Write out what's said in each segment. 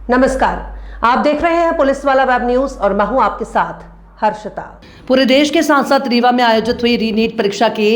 नमस्कार, आप देख रहे हैं पुलिस वाला वेब न्यूज और मैं हूं आपके साथ हर्षिता। पूरे देश के साथ साथ रीवा में आयोजित हुई रीनीट परीक्षा के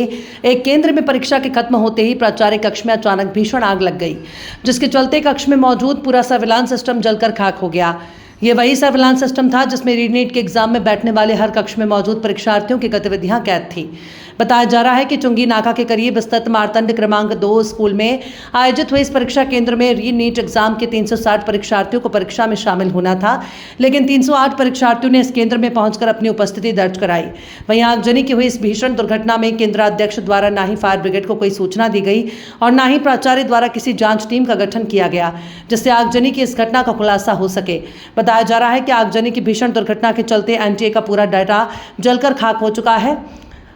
एक केंद्र में परीक्षा के खत्म होते ही प्राचार्य कक्ष में अचानक भीषण आग लग गई, जिसके चलते कक्ष में मौजूद पूरा सर्विलांस सिस्टम जलकर खाक हो गया। ये वही सर्विलांस सिस्टम था जिसमें रीनीट के एग्जाम में बैठने वाले हर कक्ष में मौजूद परीक्षार्थियों की गतिविधियां कैद थी। बताया जा रहा है कि चुंगी नाका के करीब स्थित मारतंड क्रमांक 2 स्कूल में आयोजित हुए इस परीक्षा केंद्र में रीनीट एग्जाम के 360 परीक्षार्थियों को परीक्षा में शामिल होना था, लेकिन 308 परीक्षार्थियों ने इस केंद्र में पहुंचकर अपनी उपस्थिति दर्ज कराई। वहीं आगजनी की हुई इस भीषण दुर्घटना में केंद्राध्यक्ष द्वारा ना ही फायर ब्रिगेड को कोई सूचना दी गई और ना ही प्राचार्य द्वारा किसी जांच टीम का गठन किया गया, जिससे आगजनी की इस घटना का खुलासा हो सके। बताया जा रहा है कि आगजनी की भीषण दुर्घटना के चलते एनटीए का पूरा डाटा जलकर खाक हो चुका है।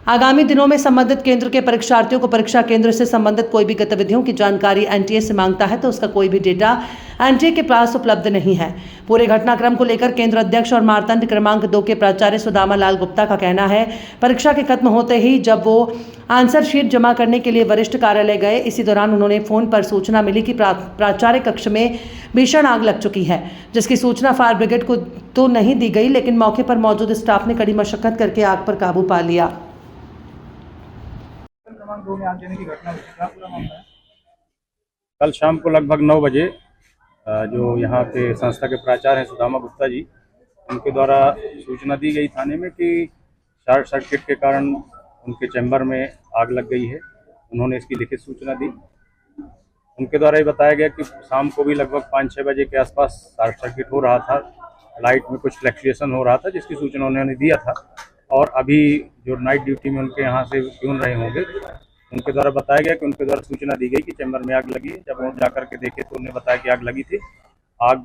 आगामी दिनों में संबंधित केंद्र के परीक्षार्थियों को परीक्षा केंद्र से संबंधित कोई भी गतिविधियों की जानकारी एनटीए से मांगता है तो उसका कोई भी डेटा एनटीए के पास उपलब्ध नहीं है। पूरे घटनाक्रम को लेकर केंद्र अध्यक्ष और मारतंड क्रमांक 2 के प्राचार्य सुदामा लाल गुप्ता का कहना है, परीक्षा के खत्म होते ही जब वो आंसर शीट जमा करने के लिए वरिष्ठ कार्यालय गए, इसी दौरान उन्होंने फोन पर सूचना मिली कि प्राचार्य कक्ष में भीषण आग लग चुकी है, जिसकी सूचना फायर ब्रिगेड को तो नहीं दी गई, लेकिन मौके पर मौजूद स्टाफ ने कड़ी मशक्कत करके आग पर काबू पा लिया। कल शाम को लगभग 9 बजे जो यहाँ के संस्था के प्राचार्य हैं सुदामा गुप्ता जी, उनके द्वारा सूचना दी गई थाने में कि शॉर्ट सर्किट के कारण उनके चैम्बर में आग लग गई है। उन्होंने इसकी लिखित सूचना दी। उनके द्वारा ये बताया गया कि शाम को भी लगभग 5-6 बजे के आसपास शॉर्ट सर्किट हो रहा था, लाइट में कुछ फ्लक्चुएशन हो रहा था, जिसकी सूचना उन्होंने दिया था। और अभी जो नाइट ड्यूटी में उनके यहाँ से क्यों रहे होंगे, उनके द्वारा बताया गया कि उनके द्वारा सूचना दी गई कि चैम्बर में आग लगी है। जब वो जाकर के देखे तो उन्हें बताया कि आग लगी थी। आग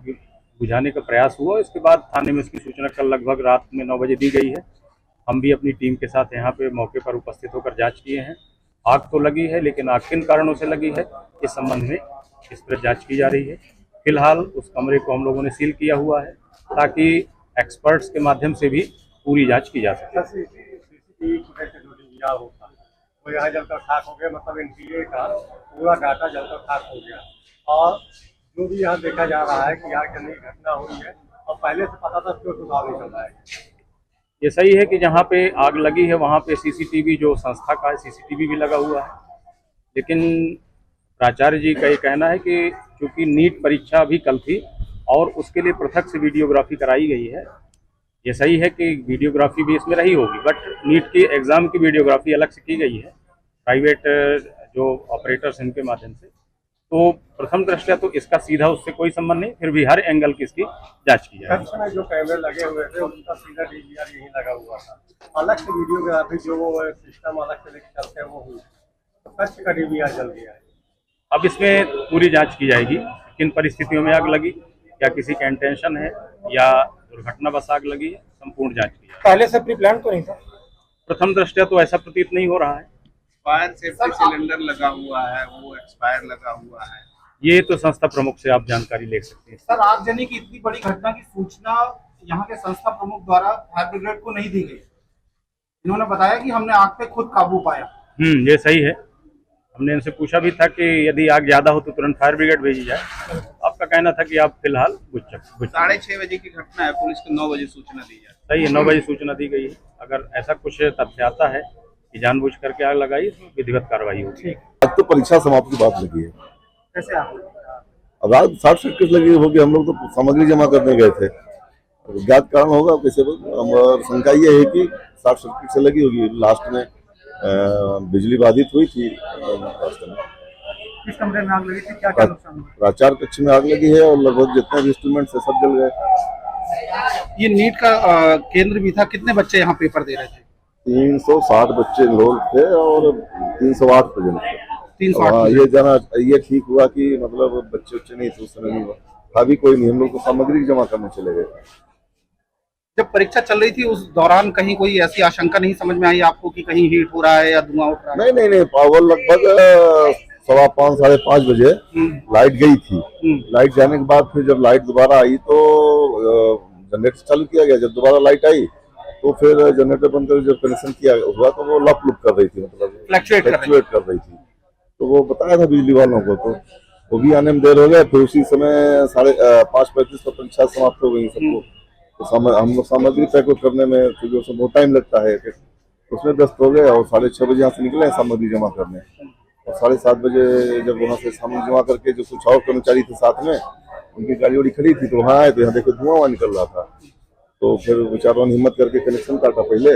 बुझाने का प्रयास हुआ, इसके बाद थाने में इसकी सूचना कल लगभग रात में 9 बजे दी गई है। हम भी अपनी टीम के साथ यहाँ पे मौके पर उपस्थित होकर जांच किए हैं। आग तो लगी है, लेकिन आग किन कारणों से लगी है इस संबंध में इस पर जाँच की जा रही है। फिलहाल उस कमरे को हम लोगों ने सील किया हुआ है ताकि एक्सपर्ट्स के माध्यम से भी पूरी जांच की जा सके। तो यहाँ जलकर खाक हो गया, मतलब एनटीए का पूरा डाटा जलकर खाक हो गया। और जो भी यहाँ देखा जा रहा है कि आग जलने की घटना हुई है और पहले से पता था, क्यों सुधार नहीं चल रहा है। ये सही है कि जहाँ पे आग लगी है वहाँ पे सीसीटीवी जो संस्था का है सीसीटीवी भी लगा हुआ है, लेकिन प्राचार्य जी का ये कहना है कि चूँकि नीट परीक्षा भी कल थी और उसके लिए पृथक से वीडियोग्राफी कराई गई है। ये सही है कि वीडियोग्राफी भी इसमें रही होगी, बट नीट की एग्ज़ाम की वीडियोग्राफी अलग से की गई है प्राइवेट जो ऑपरेटर्स इनके माध्यम से। तो प्रथम दृष्टया तो इसका सीधा उससे कोई संबंध नहीं, फिर भी हर एंगल की इसकी जांच की जाएगी। कक्ष में जो कैमरे लगे हुए थे उनका सीधा डीवीआर यही लगा हुआ था, अलग से वीडियोग्राफी जो सिस्टम अलग से लेकर चलते हैं वो हुई, तो कक्ष का डीवीआर जल गया है। अब इसमें पूरी जांच की जाएगी, किन परिस्थितियों में आग लगी, क्या किसी का इंटेंशन है या दुर्घटना बस आग लगी है, संपूर्ण जांच की जाएगी। पहले से प्री प्लान तो नहीं था? प्रथम दृष्टया तो ऐसा प्रतीत नहीं हो रहा है। फायर सेफ्टी सिलेंडर लगा हुआ है, वो एक्सपायर लगा हुआ है। ये तो संस्था प्रमुख से आप जानकारी ले सकते हैं। सर, आगजनी की इतनी बड़ी घटना की सूचना यहाँ के संस्था प्रमुख द्वारा फायर ब्रिगेड को नहीं दी गई। इन्होंने बताया कि हमने आग पे खुद काबू पाया। ये सही है। हमने इनसे पूछा भी था कि यदि आग ज्यादा हो तो तुरंत फायर ब्रिगेड भेजी जाए। आपका कहना था कि आप फिलहाल बुझ 6:30 बजे की घटना है, पुलिस को 9 बजे सूचना दी जाए। सही है, 9 बजे सूचना दी गई है। अगर ऐसा कुछ तथ्य आता है कि जानबूझ करके आग लगाई, इसमें विधिवत कार्रवाई होगी। अब तो परीक्षा समाप्ति की बात लगी है। कैसे आप? अब रात शॉर्ट सर्किट लगी होगी, हम लोग तो सामग्री जमा करने गए थे, ज्ञात कारण होगा कैसे। शंका ये है कि शॉर्ट सर्किट से लगी होगी। लास्ट में बिजली बाधित हुई थी। किस कमरे में आग लगी थी, क्या क्या नुकसान हुआ? प्राचार्य कक्ष में आग लगी है और लगभग जितने भी इंस्ट्रूमेंट है सब जल गए। ये नीट का केंद्र भी था, कितने बच्चे यहाँ पेपर दे रहे थे? 360 बच्चे इनरोल थे और 308 प्रेजेंट थे। 308। ये ठीक हुआ कि मतलब बच्चे नहीं थे उस समय, नहीं हुआ अभी कोई नहीं। हम लोग तो सामग्री जमा करने चले गए। जब परीक्षा चल रही थी उस दौरान कहीं कोई ऐसी आशंका नहीं समझ में आई आपको कि कहीं हीट हो रहा है या धुआं उठ रहा है? नहीं, पावर लगभग 5:15 साढ़े 5 बजे लाइट गई थी। लाइट जाने के बाद फिर जब लाइट दोबारा आई तो जनरेटर चालू किया गया। जब दोबारा लाइट आई तो फिर जनरेटर बंद कर जब कनेक्शन किया हुआ तो वो लप लुप कर रही थी, मतलब फ्लक्चुएट कर रही थी। तो वो बताया था बिजली वालों को, तो वो भी आने में देर हो गया। फिर उसी समय 5:35 पर परीक्षा समाप्त हो गई सबको। तो हम लोग सामग्री पैक करने में, क्योंकि उसमें बहुत टाइम लगता है, उसमें व्यस्त हो गए और 6:30 बजे यहाँ से निकले हैं सामग्री जमा करने। और 7:30 बजे जब वहाँ से सामग्री जमा करके जो कुछ और कर्मचारी थे साथ में, उनकी गाड़ी वाड़ी खड़ी थी, तो वहाँ आए तो यहाँ देखो धुआं निकल रहा था। तो फिर बेचारों ने हिम्मत करके कनेक्शन काटा पहले,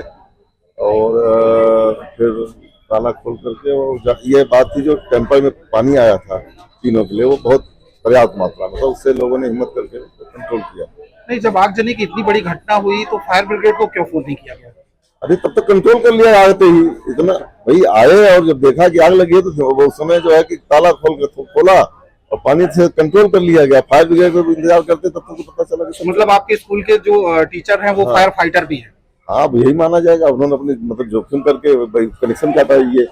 और फिर ताला खोल करके, और ये बात थी जो टेम्पर में पानी आया था तीनों के लिए, वो बहुत पर्याप्त मात्रा में, तो उससे लोगों ने हिम्मत करके कंट्रोल किया। नहीं, जब आगजनी की इतनी बड़ी घटना हुई तो फायर ब्रिगेड को क्यों फोन नहीं किया गया? अरे तब तक कंट्रोल कर लिया आते ही, इतना भाई आए और जब देखा कि आग लगी है तो वो समय जो है कि ताला खोला और पानी से कंट्रोल कर लिया गया। फायर ब्रिगेड को इंतजार करते तब तक तो पता चला कि मतलब आपके स्कूल के जो टीचर हैं वो फायर फाइटर भी हैं? हाँ, यही माना जाएगा। उन्होंने अपने मतलब जोखिम करके कनेक्शन काटा ये,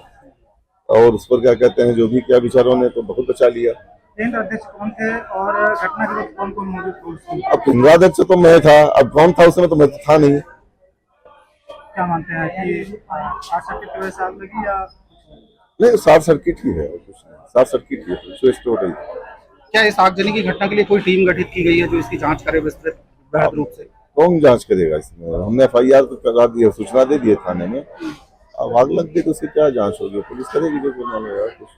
और उस पर क्या कहते हैं जो भी क्या विचारों ने तो बहुत बचा लिया। केंद्र अध्यक्ष कौन थे और घटना के वक्त कौन कौन मौजूद थे? अब केंद्राध्यक्ष तो मैं था, अब कौन था उसमें तो मैं तो था नहीं। क्या मानते हैं कि शॉर्ट सर्किट की वजह से आग लगी या नहीं, शॉर्ट सर्किट ही है, कुछ नहीं, शॉर्ट सर्किट ही है, स्विच टोटल। क्या इस आगजनी की घटना के लिए कोई टीम गठित की गई है जो इसकी जांच करे विस्तृत बृहद रूप से? कौन जांच करेगा इसमें? हमने FIR तो करा दी है, सूचना दे दी है थाने में। अब आग लग गई तो उसकी क्या जांच होगी? पुलिस करेगी जो मामला कुछ।